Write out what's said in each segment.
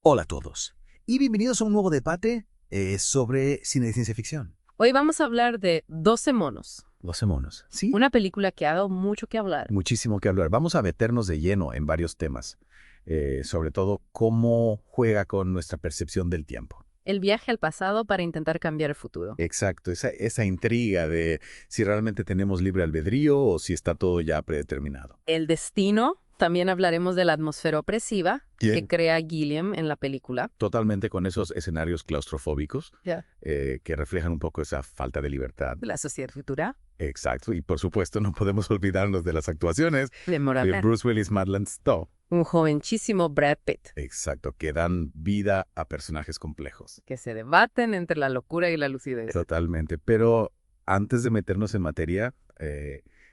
Hola a todos y bienvenidos a un nuevo debate sobre cine de ciencia ficción. Hoy vamos a hablar de 12 monos, 12 monos. Sí, una película que ha dado mucho que hablar. muchísimo que hablar. Vamos a meternos de lleno en varios temas, sobre todo cómo juega con nuestra percepción del tiempo. El viaje al pasado para intentar cambiar el futuro. Exacto, esa intriga de si realmente tenemos libre albedrío o si está todo ya predeterminado. El destino, también hablaremos de la atmósfera opresiva que Bien. crea Gilliam en la película. Totalmente con esos escenarios claustrofóbicos Ya. que reflejan un poco esa falta de libertad. La sociedad futura. Exacto, y por supuesto no podemos olvidarnos de las actuaciones De de Morales. Bruce Willis, Madeleine Stowe. Un jovencísimo Brad Pitt, Exacto, que dan vida a personajes complejos. que se debaten entre la locura y la lucidez. Totalmente, pero antes de meternos en materia,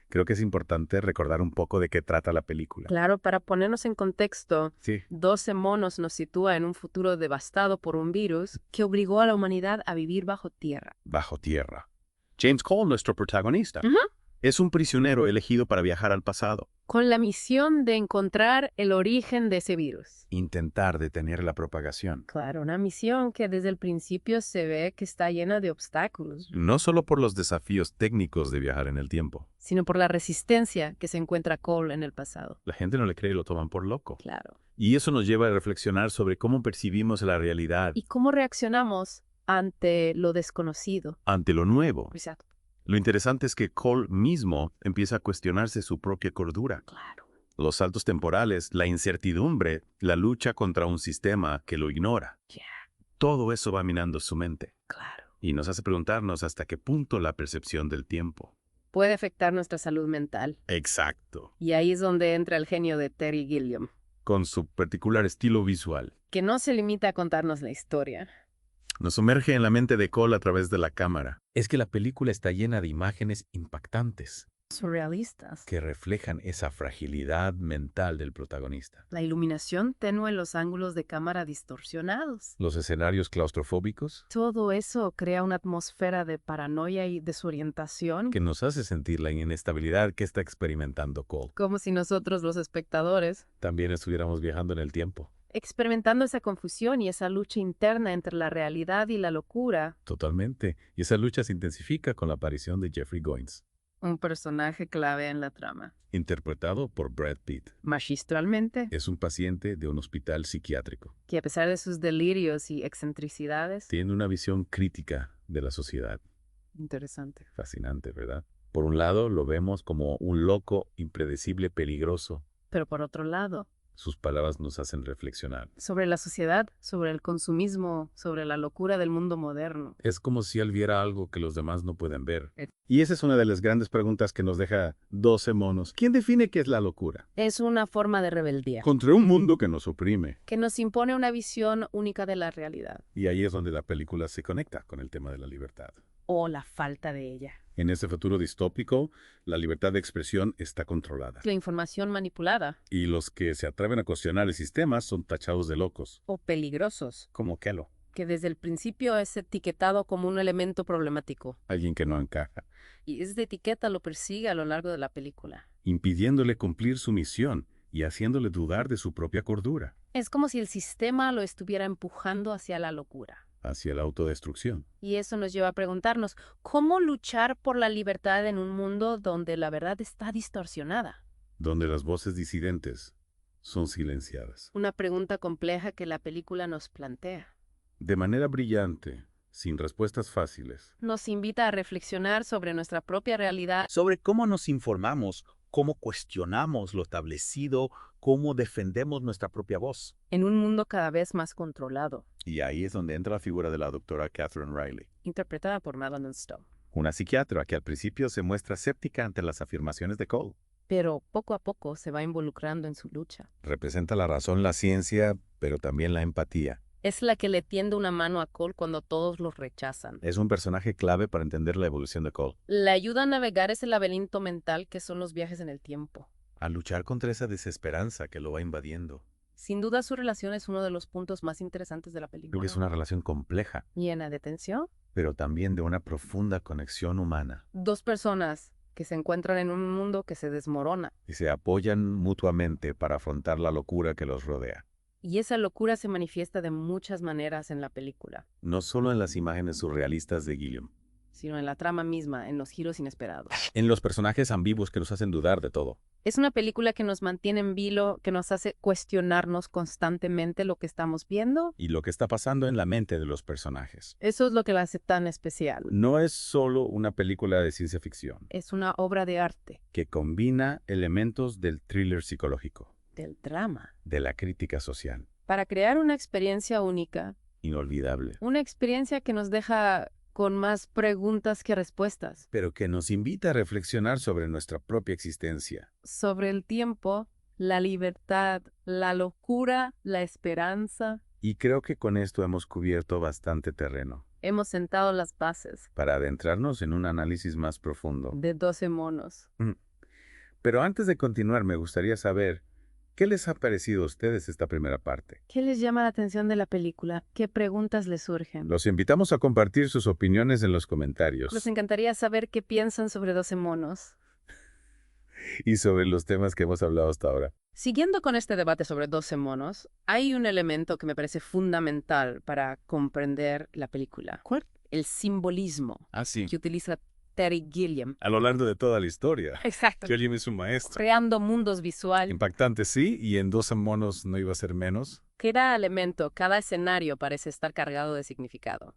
creo que es importante recordar un poco de qué trata la película. Claro, para ponernos en contexto, Sí, 12 monos nos sitúa en un futuro devastado por un virus que obligó a la humanidad a vivir bajo tierra. bajo tierra. James Cole, nuestro protagonista, Ujú. es un prisionero elegido para viajar al pasado. Con la misión de encontrar el origen de ese virus. Intentar detener la propagación. Claro, una misión que desde el principio se ve que está llena de obstáculos, No solo por los desafíos técnicos de viajar en el tiempo. sino por la resistencia que se encuentra Cole en el pasado. La gente no le cree y lo toman por loco. Claro. Y eso nos lleva a reflexionar sobre cómo percibimos la realidad ¿Y cómo reaccionamos ante lo desconocido? ante lo nuevo. Exacto. Lo interesante es que Cole mismo empieza a cuestionarse su propia cordura. Claro. Los saltos temporales, la incertidumbre, la lucha contra un sistema que lo ignora. Ya. Todo eso va minando su mente Claro. y nos hace preguntarnos hasta qué punto la percepción del tiempo. Puede afectar nuestra salud mental. Exacto. Y ahí es donde entra el genio de Terry Gilliam, Con su particular estilo visual. que no se limita a contarnos la historia. Nos sumerge en la mente de Cole a través de la cámara. Es que la película está llena de imágenes impactantes Surrealistas. que reflejan esa fragilidad mental del protagonista. La iluminación tenue en los ángulos de cámara distorsionados. Los escenarios claustrofóbicos Todo eso crea una atmósfera de paranoia y desorientación, que nos hace sentir la inestabilidad que está experimentando Cole. como si nosotros, los espectadores, También estuviéramos viajando en el tiempo. experimentando esa confusión y esa lucha interna entre la realidad y la locura. Totalmente. Y esa lucha se intensifica con la aparición de Jeffrey Goins, Un personaje clave en la trama. interpretado por Brad Pitt. Magistralmente, Es un paciente de un hospital psiquiátrico. que a pesar de sus delirios y excentricidades, Tiene una visión crítica de la sociedad. interesante. Fascinante, ¿verdad? Por un lado, lo vemos como un loco, impredecible, peligroso. Pero por otro lado, Sus palabras nos hacen reflexionar. sobre la sociedad, sobre el consumismo, sobre la locura del mundo moderno. Es como si él viera algo que los demás no pueden ver. Y esa es una de las grandes preguntas que nos deja 12 monos. ¿Quién define qué es la locura? Es una forma de rebeldía Contra un mundo que nos oprime. que nos impone una visión única de la realidad, Y ahí es donde la película se conecta con el tema de la libertad. o la falta de ella. En ese futuro distópico, la libertad de expresión está controlada. La información manipulada Y los que se atreven a cuestionar el sistema son tachados de locos. o peligrosos, Como Kelo, que desde el principio es etiquetado como un elemento problemático. alguien que no encaja, Y esta etiqueta lo persigue a lo largo de la película. impidiéndole cumplir su misión y haciéndole dudar de su propia cordura, Es como si el sistema lo estuviera empujando hacia la locura. hacia la autodestrucción. Y eso nos lleva a preguntarnos, ¿cómo luchar por la libertad en un mundo donde la verdad está distorsionada? Donde las voces disidentes son silenciadas. Una pregunta compleja que la película nos plantea. De manera brillante, sin respuestas fáciles. Nos invita a reflexionar sobre nuestra propia realidad, sobre cómo nos informamos, cómo cuestionamos lo establecido, cómo defendemos nuestra propia voz. en un mundo cada vez más controlado, Y ahí es donde entra la figura de la doctora Catherine Riley, interpretada por Madeleine Stowe. una psiquiatra que al principio se muestra escéptica ante las afirmaciones de Cole. Pero poco a poco se va involucrando en su lucha. Representa la razón, la ciencia, pero también la empatía. Es la que le tiende una mano a Cole cuando todos los rechazan. Es un personaje clave para entender la evolución de Cole. Le ayuda a navegar ese laberinto mental que son los viajes en el tiempo. A luchar contra esa desesperanza que lo va invadiendo. Sin duda su relación es uno de los puntos más interesantes de la Creo película. que es una relación compleja, Llena de tensión. pero también de una profunda conexión humana. Dos personas que se encuentran en un mundo que se desmorona. Y se apoyan mutuamente para afrontar la locura que los rodea. Y esa locura se manifiesta de muchas maneras en la película, No solo en las imágenes surrealistas de Gilliam. sino en la trama misma, en los giros inesperados. En los personajes ambiguos que nos hacen dudar de todo. Es una película que nos mantiene en vilo, que nos hace cuestionarnos constantemente lo que estamos viendo. Y lo que está pasando en la mente de los personajes. Eso es lo que la hace tan especial. No es solo una película de ciencia ficción, Es una obra de arte, que combina elementos del thriller psicológico, del drama, de la crítica social. para crear una experiencia única, Inolvidable. una experiencia que nos deja con más preguntas que respuestas Pero que nos invita a reflexionar sobre nuestra propia existencia. sobre el tiempo, la libertad, la locura, la esperanza. Y creo que con esto hemos cubierto bastante terreno, Hemos sentado las bases para adentrarnos en un análisis más profundo. de 12 monos. Pero antes de continuar, me gustaría saber, ¿qué les ha parecido a ustedes esta primera parte? ¿Qué les llama la atención de la película? ¿Qué preguntas les surgen? Los invitamos a compartir sus opiniones en los comentarios Nos encantaría saber qué piensan sobre 12 monos. y sobre los temas que hemos hablado hasta ahora. Siguiendo con este debate sobre 12 monos, hay un elemento que me parece fundamental para comprender la película. ¿Cuál? El simbolismo Ah, sí. que utiliza Terry Gilliam. A lo largo de toda la historia. Exacto. Gilliam es un maestro. Creando mundos visuales. Impactante, sí, y en 12 monos no iba a ser menos. Cada elemento, cada escenario parece estar cargado de significado.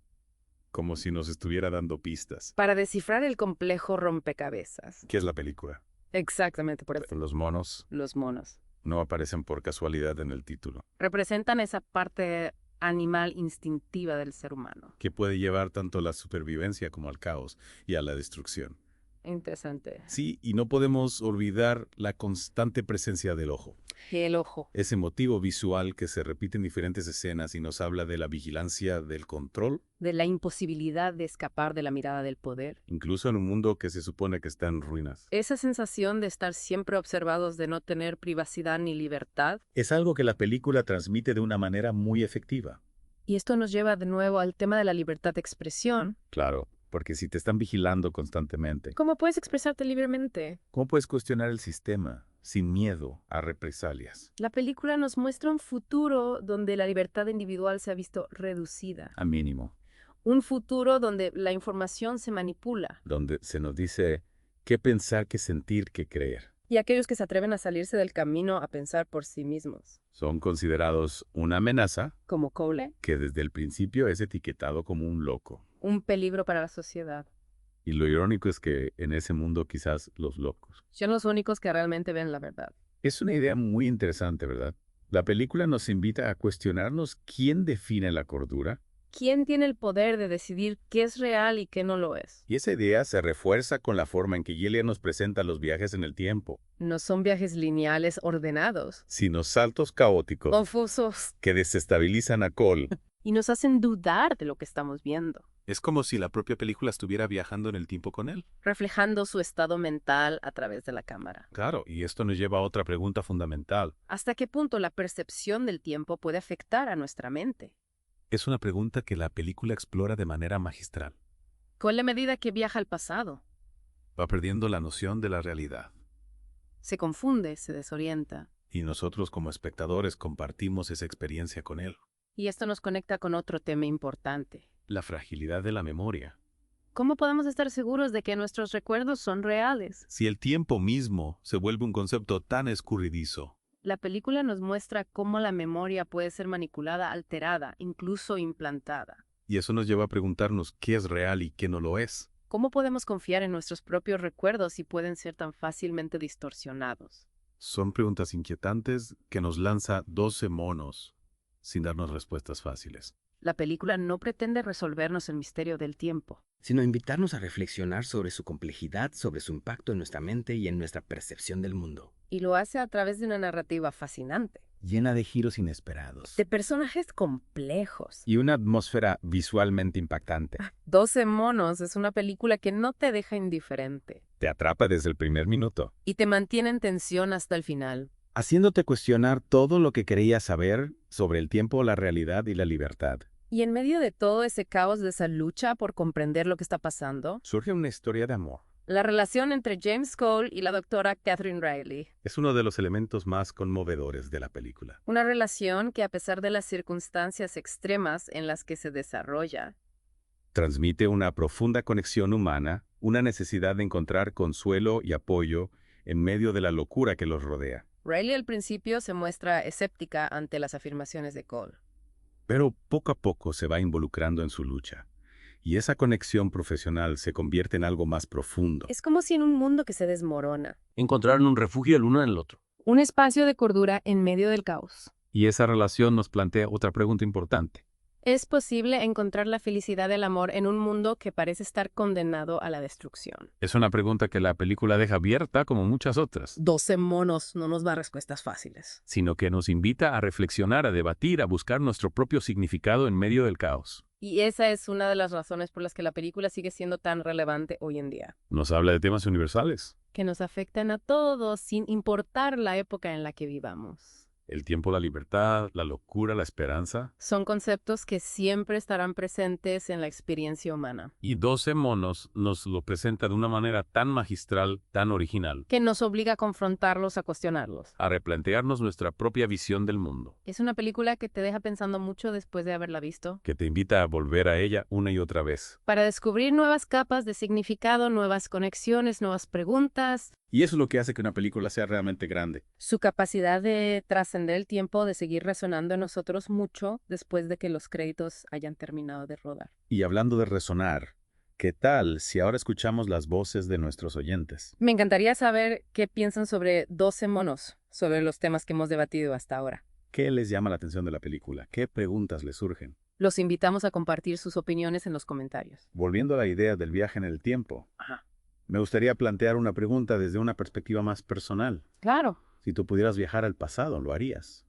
Como si nos estuviera dando pistas. Para descifrar el complejo rompecabezas. ¿Qué es la película? Exactamente por eso. Los monos Los monos no aparecen por casualidad en el título. representan esa parte animal instintiva del ser humano. Que puede llevar tanto a la supervivencia como al caos y a la destrucción. Interesante. Sí, y no podemos olvidar la constante presencia del ojo. El ojo. Ese motivo visual que se repite en diferentes escenas y nos habla de la vigilancia del control, De la imposibilidad de escapar de la mirada del poder. incluso en un mundo que se supone que está en ruinas. Esa sensación de estar siempre observados, de no tener privacidad ni libertad. Es algo que la película transmite de una manera muy efectiva. Y esto nos lleva de nuevo al tema de la libertad de expresión. Claro, porque si te están vigilando constantemente, ¿Cómo puedes expresarte libremente? ¿cómo puedes cuestionar el sistema sin miedo a represalias? La película nos muestra un futuro donde la libertad individual se ha visto reducida. A mínimo. Un futuro donde la información se manipula. Donde se nos dice qué pensar, qué sentir, qué creer. Y aquellos que se atreven a salirse del camino a pensar por sí mismos. Son considerados una amenaza Como Cole, que desde el principio es etiquetado como un loco. un peligro para la sociedad. Y lo irónico es que en ese mundo quizás los locos. Son los únicos que realmente ven la verdad. Es una idea muy interesante, ¿verdad? La película nos invita a cuestionarnos quién define la cordura, ¿Quién tiene el poder de decidir qué es real y qué no lo es? y esa idea se refuerza con la forma en que Gillian nos presenta los viajes en el tiempo, No son viajes lineales ordenados, sino saltos caóticos confusos, que desestabilizan a Cole. y nos hacen dudar de lo que estamos viendo, Es como si la propia película estuviera viajando en el tiempo con él. reflejando su estado mental a través de la cámara. Claro, y esto nos lleva a otra pregunta fundamental. ¿Hasta qué punto la percepción del tiempo puede afectar a nuestra mente? Es una pregunta que la película explora de manera magistral. Con la medida que viaja al pasado, Va perdiendo la noción de la realidad. se confunde, se desorienta. Y nosotros como espectadores compartimos esa experiencia con él. Y esto nos conecta con otro tema importante. La fragilidad de la memoria. ¿Cómo podemos estar seguros de que nuestros recuerdos son reales? Si el tiempo mismo se vuelve un concepto tan escurridizo, La película nos muestra cómo la memoria puede ser manipulada, alterada, incluso implantada. y eso nos lleva a preguntarnos qué es real y qué no lo es. ¿Cómo podemos confiar en nuestros propios recuerdos si pueden ser tan fácilmente distorsionados? Son preguntas inquietantes que nos lanza 12 monos sin darnos respuestas fáciles. La película no pretende resolvernos el misterio del tiempo. Sino invitarnos a reflexionar sobre su complejidad, sobre su impacto en nuestra mente y en nuestra percepción del mundo. Y lo hace a través de una narrativa fascinante, Llena de giros inesperados. de personajes complejos. Y una atmósfera visualmente impactante. 12 monos es una película que no te deja indiferente Te atrapa desde el primer minuto, y te mantiene en tensión hasta el final. haciéndote cuestionar todo lo que creías saber sobre el tiempo, la realidad y la libertad. Y en medio de todo ese caos, de esa lucha por comprender lo que está pasando, Surge una historia de amor. La relación entre James Cole y la doctora Catherine Riley. Es uno de los elementos más conmovedores de la película. Una relación que, a pesar de las circunstancias extremas en las que se desarrolla, Transmite una profunda conexión humana, una necesidad de encontrar consuelo y apoyo en medio de la locura que los rodea. Riley al principio se muestra escéptica ante las afirmaciones de Cole. Pero poco a poco se va involucrando en su lucha. Y esa conexión profesional se convierte en algo más profundo. Es como si en un mundo que se desmorona, Encontraron un refugio el uno en el otro. un espacio de cordura en medio del caos. Y esa relación nos plantea otra pregunta importante. ¿Es posible encontrar la felicidad del amor en un mundo que parece estar condenado a la destrucción? Es una pregunta que la película deja abierta como muchas otras, 12 monos no nos da respuestas fáciles. sino que nos invita a reflexionar, a debatir, a buscar nuestro propio significado en medio del caos. Y esa es una de las razones por las que la película sigue siendo tan relevante hoy en día. Nos habla de temas universales. Que nos afectan a todos sin importar la época en la que vivamos. El tiempo, la libertad, la locura, la esperanza. Son conceptos que siempre estarán presentes en la experiencia humana. Y 12 monos nos lo presenta de una manera tan magistral, tan original, Que nos obliga a confrontarlos, a cuestionarlos. a replantearnos nuestra propia visión del mundo, Es una película que te deja pensando mucho después de haberla visto. Que te invita a volver a ella una y otra vez. Para descubrir nuevas capas de significado, nuevas conexiones, nuevas preguntas. Y eso es lo que hace que una película sea realmente grande. Su capacidad de trascender el tiempo, de seguir resonando en nosotros mucho después de que los créditos hayan terminado de rodar. Y hablando de resonar, ¿qué tal si ahora escuchamos las voces de nuestros oyentes? Me encantaría saber qué piensan sobre 12 monos, sobre los temas que hemos debatido hasta ahora. ¿Qué les llama la atención de la película? ¿Qué preguntas les surgen? Los invitamos a compartir sus opiniones en los comentarios. Volviendo a la idea del viaje en el tiempo, me gustaría plantear una pregunta desde una perspectiva más personal. Claro. Si tú pudieras viajar al pasado, ¿lo harías?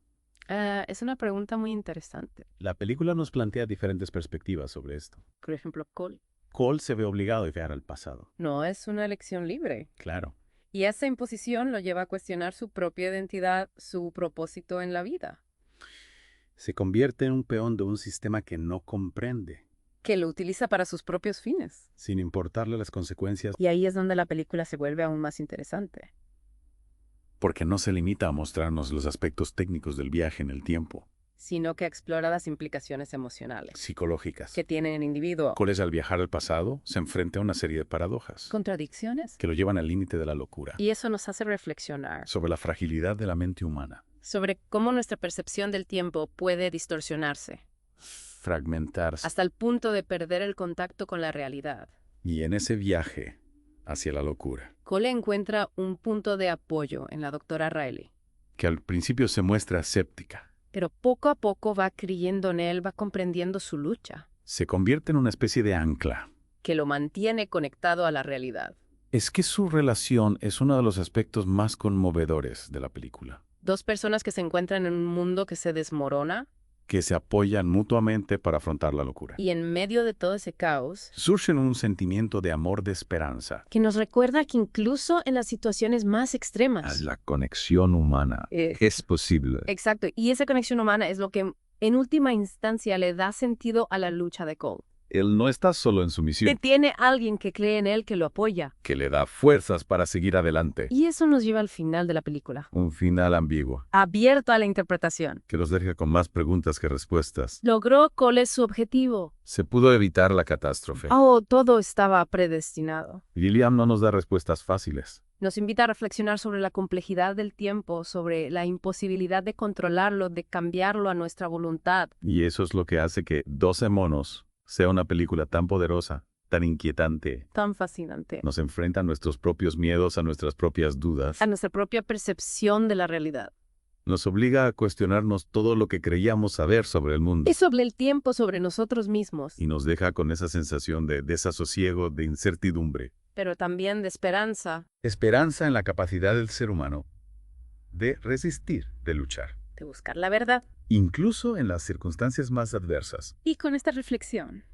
Es una pregunta muy interesante. La película nos plantea diferentes perspectivas sobre esto. Por ejemplo, Cole. Cole se ve obligado a viajar al pasado. No es una elección libre. Claro. Y esa imposición lo lleva a cuestionar su propia identidad, su propósito en la vida. Se convierte en un peón de un sistema que no comprende, Que lo utiliza para sus propios fines. sin importarle las consecuencias, Y ahí es donde la película se vuelve aún más interesante. porque no se limita a mostrarnos los aspectos técnicos del viaje en el tiempo, Sino que explora las implicaciones emocionales psicológicas. que tiene el individuo. Cole, al viajar al pasado, se enfrenta a una serie de paradojas Contradicciones. que lo llevan al límite de la locura, Y eso nos hace reflexionar sobre la fragilidad de la mente humana, sobre cómo nuestra percepción del tiempo puede distorsionarse fragmentarse. hasta el punto de perder el contacto con la realidad. Y en ese viaje hacia la locura, Cole encuentra un punto de apoyo en la doctora Riley, que al principio se muestra escéptica, pero poco a poco va creyendo en él, va comprendiendo su lucha, se convierte en una especie de ancla. que lo mantiene conectado a la realidad. Es que su relación es uno de los aspectos más conmovedores de la película, Dos personas que se encuentran en un mundo que se desmorona que se apoyan mutuamente para afrontar la locura. y en medio de todo ese caos, Surge un sentimiento de amor, de esperanza. que nos recuerda que incluso en las situaciones más extremas. La conexión humana es posible. Exacto, y esa conexión humana es lo que en última instancia le da sentido a la lucha de Cole. Él no está solo en su Que misión, tiene alguien que cree en él, que lo apoya. que le da fuerzas para seguir adelante. Y eso nos lleva al final de la película. Un final ambiguo, Abierto a la interpretación. Que los deja con más preguntas que respuestas. ¿Logró Cole su objetivo? se pudo evitar la catástrofe. Oh, todo estaba predestinado. Gilliam no nos da respuestas fáciles. Nos invita a reflexionar sobre la complejidad del tiempo, sobre la imposibilidad de controlarlo, de cambiarlo a nuestra voluntad. Y eso es lo que hace que 12 monos sea una película tan poderosa, tan inquietante. Tan fascinante. Nos enfrenta a nuestros propios miedos, a nuestras propias dudas. A nuestra propia percepción de la realidad. Nos obliga a cuestionarnos todo lo que creíamos saber sobre el mundo. Y sobre el tiempo, sobre nosotros mismos. Y nos deja con esa sensación de desasosiego, de incertidumbre. Pero también de esperanza. Esperanza en la capacidad del ser humano de resistir, de luchar, De buscar la verdad. incluso en las circunstancias más adversas. Y con esta reflexión,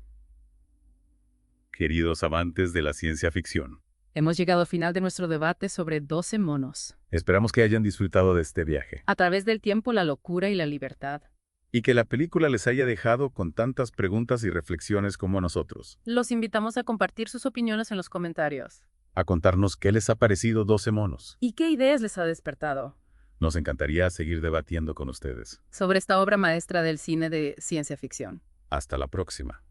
Queridos amantes de la ciencia ficción, hemos llegado al final de nuestro debate sobre 12 monos. esperamos que hayan disfrutado de este viaje A través del tiempo, la locura y la libertad. y que la película les haya dejado con tantas preguntas y reflexiones como a nosotros. Los invitamos a compartir sus opiniones en los comentarios. a contarnos qué les ha parecido 12 monos. ¿Y qué ideas les ha despertado Nos encantaría seguir debatiendo con ustedes. sobre esta obra maestra del cine de ciencia ficción? Hasta la próxima.